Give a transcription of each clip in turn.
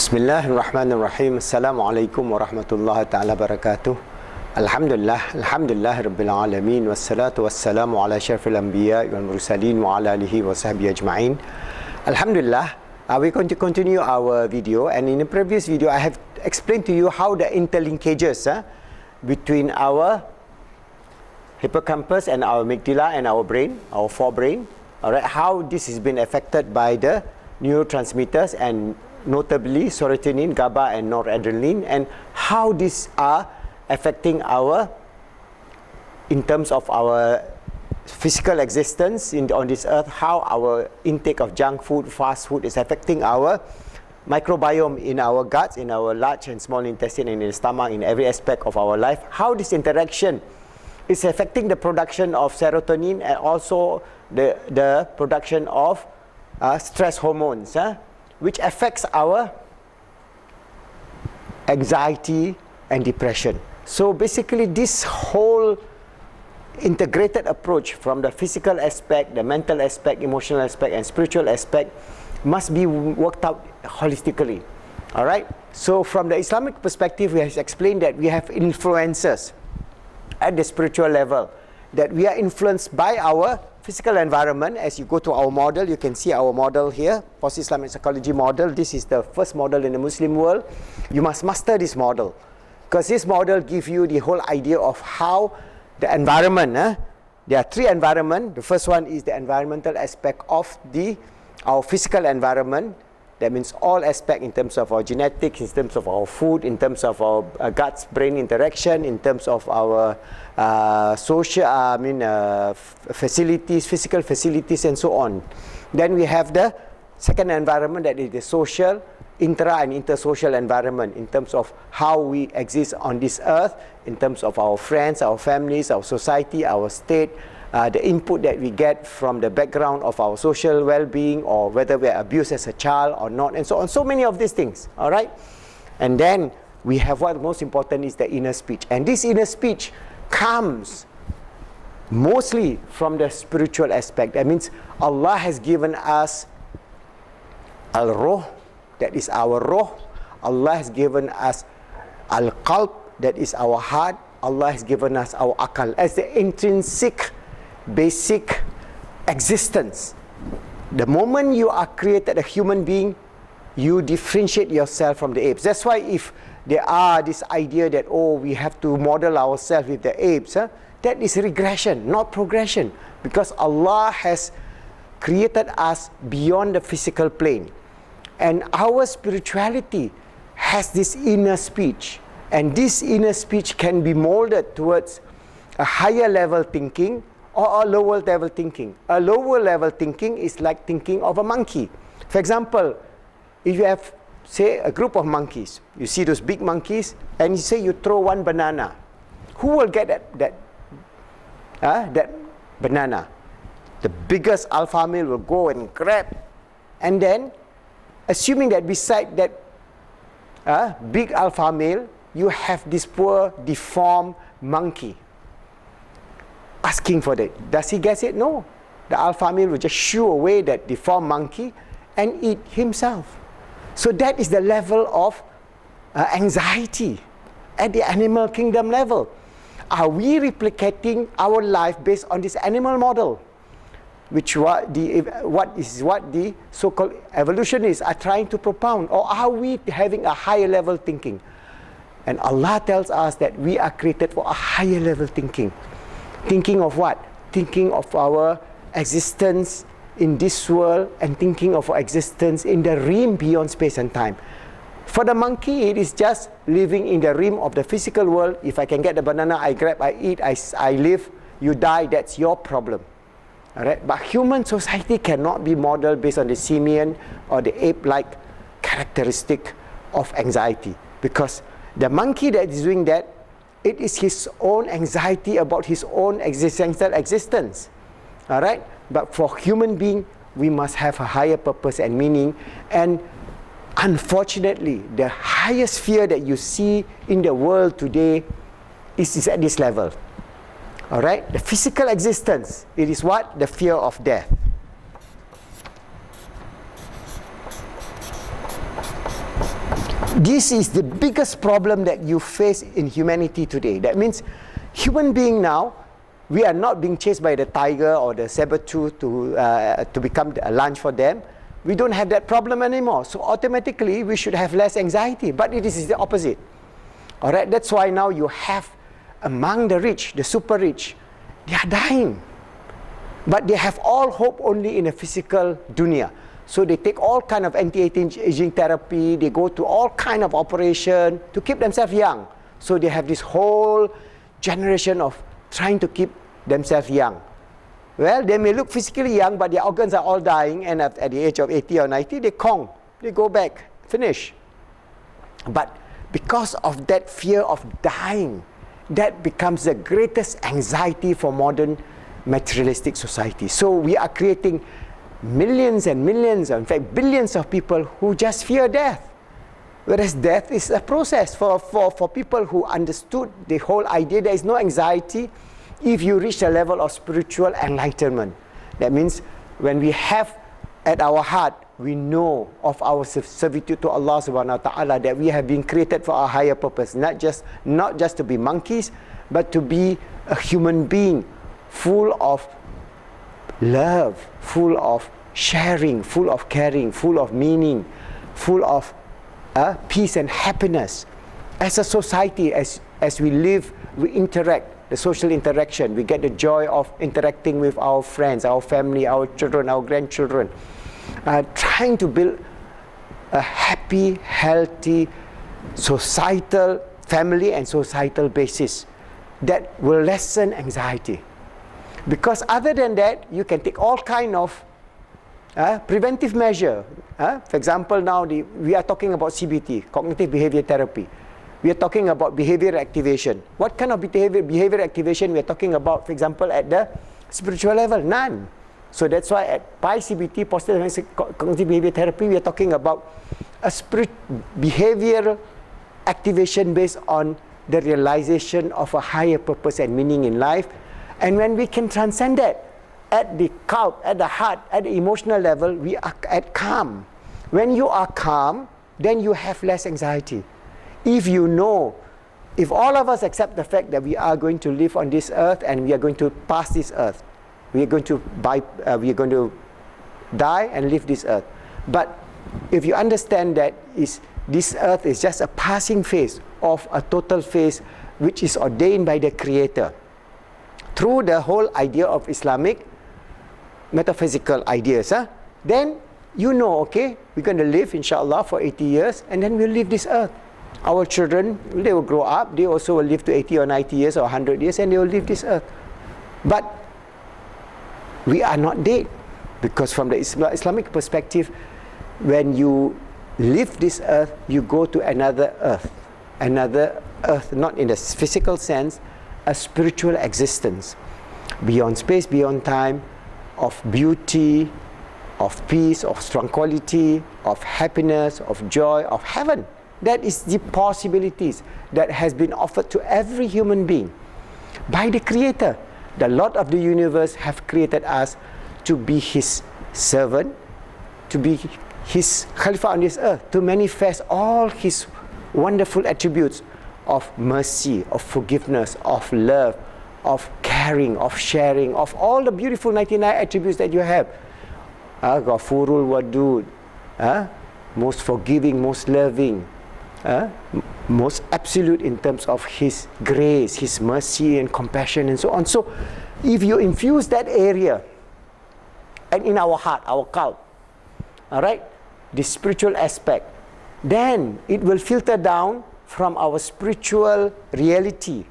Bismillahirrahmanirrahim. Assalamualaikum warahmatullahi ta'ala barakatuh. Alhamdulillah Rabbil Alamin. Wassalatu wassalamu ala syarfil anbiya wal mursalin wa ala alihi wa sahbihi ajma'in. Alhamdulillah, we're going to continue our video, and in the previous video I have explained to you how the interlinkages between our hippocampus and our amygdala and our brain, our forebrain, alright, how this has been affected by the neurotransmitters, and notably serotonin, GABA and noradrenaline, and how these are affecting our, in terms of our physical existence on this earth, how our intake of junk food, fast food is affecting our microbiome in our guts, in our large and small intestine, and in the stomach, in every aspect of our life, how this interaction is affecting the production of serotonin and also the production of stress hormones, which affects our anxiety and depression. So basically this whole integrated approach from the physical aspect, the mental aspect, emotional aspect and spiritual aspect must be worked out holistically. Alright, so from the Islamic perspective, we have explained that we have influences at the spiritual level, that we are influenced by our physical environment. As you go to our model, you can see our model here, post-Islamic psychology model. This is the first model in the Muslim world. You must master this model, because this model gives you the whole idea of how the environment, there are three environments. The first one is the environmental aspect of our physical environment. That means all aspects in terms of our genetics, in terms of our food, in terms of our guts-brain interaction, in terms of our facilities, physical facilities and so on. Then we have the second environment, that is the social, intra and intersocial environment, in terms of how we exist on this earth, in terms of our friends, our families, our society, our state, the input that we get from the background of our social well-being, or whether we are abused as a child or not, and so on. So many of these things, all right? And then we have what most important is the inner speech. And this inner speech comes mostly from the spiritual aspect. That means Allah has given us al-ruh, that is our ruh. Allah has given us al-qalb, that is our heart. Allah has given us our akal as the intrinsic basic existence. The moment you are created a human being, you differentiate yourself from the apes. That's why if there are this idea that, oh, we have to model ourselves with the apes, that is regression, not progression, because Allah has created us beyond the physical plane, and our spirituality has this inner speech, and this inner speech can be molded towards a higher level thinking or a lower level thinking. A lower level thinking is like thinking of a monkey. For example, if you have, say, a group of monkeys, you see those big monkeys, and you say you throw one banana, who will get that banana? The biggest alpha male will go and grab, and then, assuming that beside that big alpha male, you have this poor deformed monkey asking for that. Does he get it? No. The alpha male will just shoo away that deformed monkey and eat himself. So that is the level of anxiety at the animal kingdom level. Are we replicating our life based on this animal model, which what the so-called evolutionists are trying to propound, or are we having a higher level thinking? And Allah tells us that we are created for a higher level thinking. Thinking of what? Thinking of our existence in this world, and thinking of our existence in the realm beyond space and time. For the monkey, it is just living in the realm of the physical world. If I can get the banana, I grab, I eat, I live. You die, that's your problem. Alright? But human society cannot be modeled based on the simian or the ape-like characteristic of anxiety, because the monkey that is doing that, it is his own anxiety about his own existential existence. Alright? But for human being, we must have a higher purpose and meaning. And unfortunately, the highest fear that you see in the world today is at this level. Alright? The physical existence, it is what? The fear of death. This is the biggest problem that you face in humanity today. That means human being now, we are not being chased by the tiger or the saber-tooth to become a lunch for them. We don't have that problem anymore. So automatically, we should have less anxiety. But it is the opposite. All right, that's why now you have among the rich, the super rich, they are dying. But they have all hope only in a physical dunya. So they take all kind of anti-aging therapy, they go to all kind of operation to keep themselves young. So they have this whole generation of trying to keep themselves young. Well, they may look physically young, but their organs are all dying, and at the age of 80 or 90, they go back, finish. But because of that fear of dying, that becomes the greatest anxiety for modern materialistic society. So we are creating millions and millions, in fact billions of people who just fear death. Whereas death is a process for people who understood the whole idea. There is no anxiety if you reach a level of spiritual enlightenment. That means when we have at our heart, we know of our servitude to Allah subhanahu wa ta'ala, that we have been created for a higher purpose, not just to be monkeys, but to be a human being full of love, full of sharing, full of caring, full of meaning, full of peace and happiness. As a society, as we live, we interact, the social interaction, we get the joy of interacting with our friends, our family, our children, our grandchildren, trying to build a happy, healthy, societal, family and societal basis that will lessen anxiety. Because other than that, you can take all kind of preventive measure. For example, now we are talking about CBT, cognitive behavior therapy. We are talking about behavior activation. What kind of behavior activation we are talking about, for example, at the spiritual level? None. So that's why at PI-CBT, positive cognitive behavior therapy, we are talking about a behavioral activation based on the realization of a higher purpose and meaning in life. And when we can transcend that, at the cult, at the heart, at the emotional level, we are at calm. When you are calm, then you have less anxiety. If you know, if all of us accept the fact that we are going to live on this earth and we are going to pass this earth, we are going to die and leave this earth. But if you understand that this earth is just a passing phase of a total phase which is ordained by the Creator, through the whole idea of Islamic metaphysical ideas, then you know, okay, we're going to live, inshallah, for 80 years, and then we'll leave this earth. Our children, they will grow up, they also will live to 80 or 90 years or 100 years, and they will leave this earth. But we are not dead, because from the Islamic perspective, when you leave this earth, you go to another earth, not in the physical sense, a spiritual existence, beyond space, beyond time, of beauty, of peace, of tranquility, of happiness, of joy, of heaven. That is the possibilities that has been offered to every human being by the Creator. The Lord of the universe have created us to be His servant, to be His Khalifa on this earth, to manifest all His wonderful attributes of mercy, of forgiveness, of love, of caring, of sharing, of all the beautiful 99 attributes that you have. Ghafurul Wadud, most forgiving, most loving, most absolute in terms of His grace, His mercy and compassion and so on. So if you infuse that area and in our heart, our cult, all right, the spiritual aspect, then it will filter down from our spiritual reality,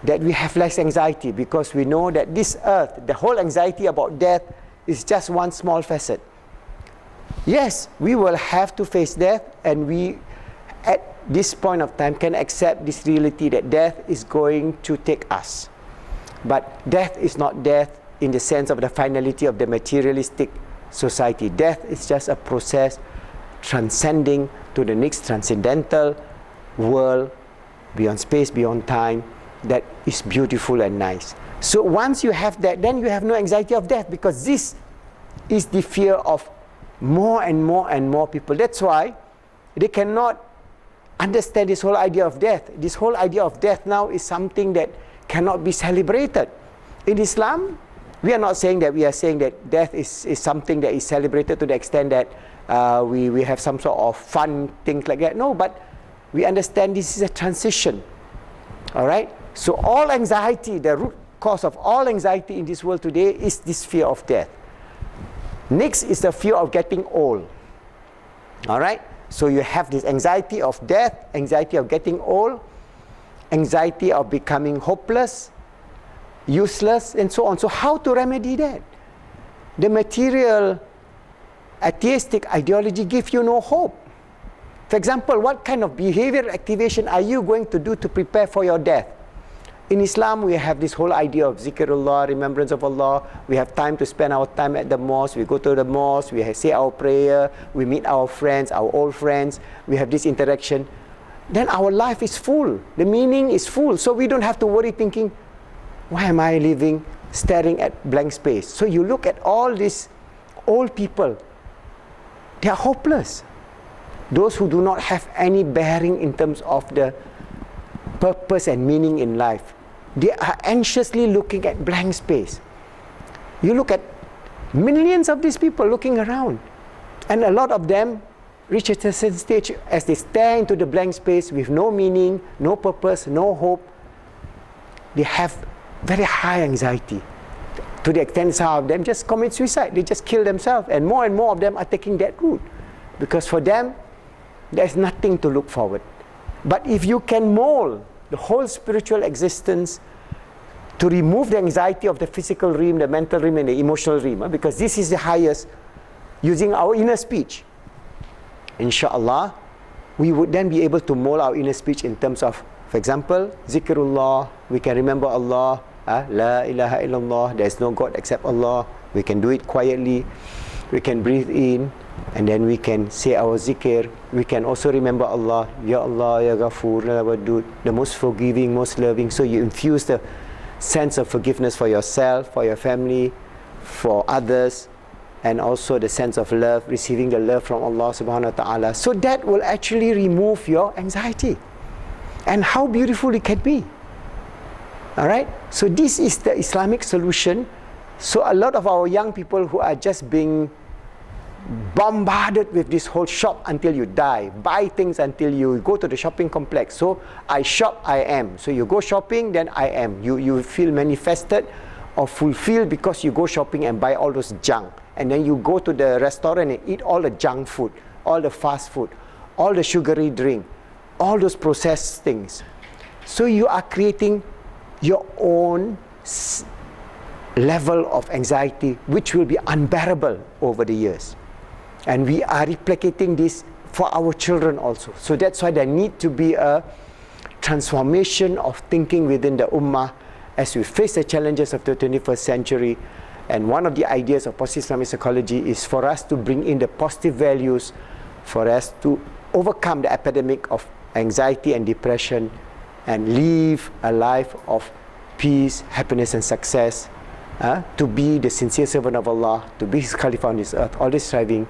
that we have less anxiety, because we know that this earth, the whole anxiety about death is just one small facet. Yes, we will have to face death, and we at this point of time can accept this reality that death is going to take us. But death is not death in the sense of the finality of the materialistic society. Death is just a process transcending to the next transcendental world, beyond space, beyond time, that is beautiful and nice. So once you have that, then you have no anxiety of death, because this is the fear of more and more and more people. That's why They cannot understand this whole idea of death. This whole idea of death now is something that cannot be celebrated. In Islam, we are not saying that, we are saying that death is something that is celebrated to the extent that we have some sort of fun things like that. No, but we understand this is a transition. All right? So all anxiety, the root cause of all anxiety in this world today is this fear of death. Next is the fear of getting old. All right? So you have this anxiety of death, anxiety of getting old, anxiety of becoming hopeless, useless, and so on. So how to remedy that? The material atheistic ideology gives you no hope. For example, what kind of behavioral activation are you going to do to prepare for your death? In Islam, we have this whole idea of zikrullah, remembrance of Allah. We have time to spend our time at the mosque. We go to the mosque, we say our prayer, we meet our friends, our old friends. We have this interaction. Then our life is full. The meaning is full. So we don't have to worry thinking, why am I living staring at blank space? So you look at all these old people. They are hopeless. Those who do not have any bearing in terms of the purpose and meaning in life. They are anxiously looking at blank space. You look at millions of these people looking around, and a lot of them reach a certain stage as they stare into the blank space with no meaning, no purpose, no hope. They have very high anxiety, to the extent some of them just commit suicide. They just kill themselves, and more of them are taking that route, because for them there's nothing to look forward. But if you can mold the whole spiritual existence to remove the anxiety of the physical realm, the mental realm, and the emotional realm, because this is the highest, using our inner speech, inshallah, we would then be able to mold our inner speech in terms of, for example, zikrullah. We can remember Allah, la ilaha illallah, there is no God except Allah. We can do it quietly. We can breathe in, and then we can say our zikr. We can also remember Allah, Ya Allah, Ya Ghafoor, Ya Wadud, the most forgiving, most loving. So you infuse the sense of forgiveness for yourself, for your family, for others, and also the sense of love, receiving the love from Allah subhanahu wa ta'ala. So that will actually remove your anxiety. And how beautiful it can be. Alright? So this is the Islamic solution. So a lot of our young people who are just being bombarded with this whole shop until you die, buy things until you go to the shopping complex. So I shop, I am. So you go shopping, then I am. You feel manifested or fulfilled because you go shopping and buy all those junk. And then you go to the restaurant and eat all the junk food, all the fast food, all the sugary drink, all those processed things. So you are creating your own level of anxiety, which will be unbearable over the years. And we are replicating this for our children also. So that's why there need to be a transformation of thinking within the ummah as we face the challenges of the 21st century. And one of the ideas of positive Islamic psychology is for us to bring in the positive values, for us to overcome the epidemic of anxiety and depression, and live a life of peace, happiness, and success. To be the sincere servant of Allah, to be His Khalifa on this earth, always striving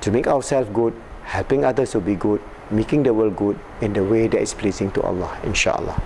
to make ourselves good, helping others to be good, making the world good in the way that is pleasing to Allah, inshallah.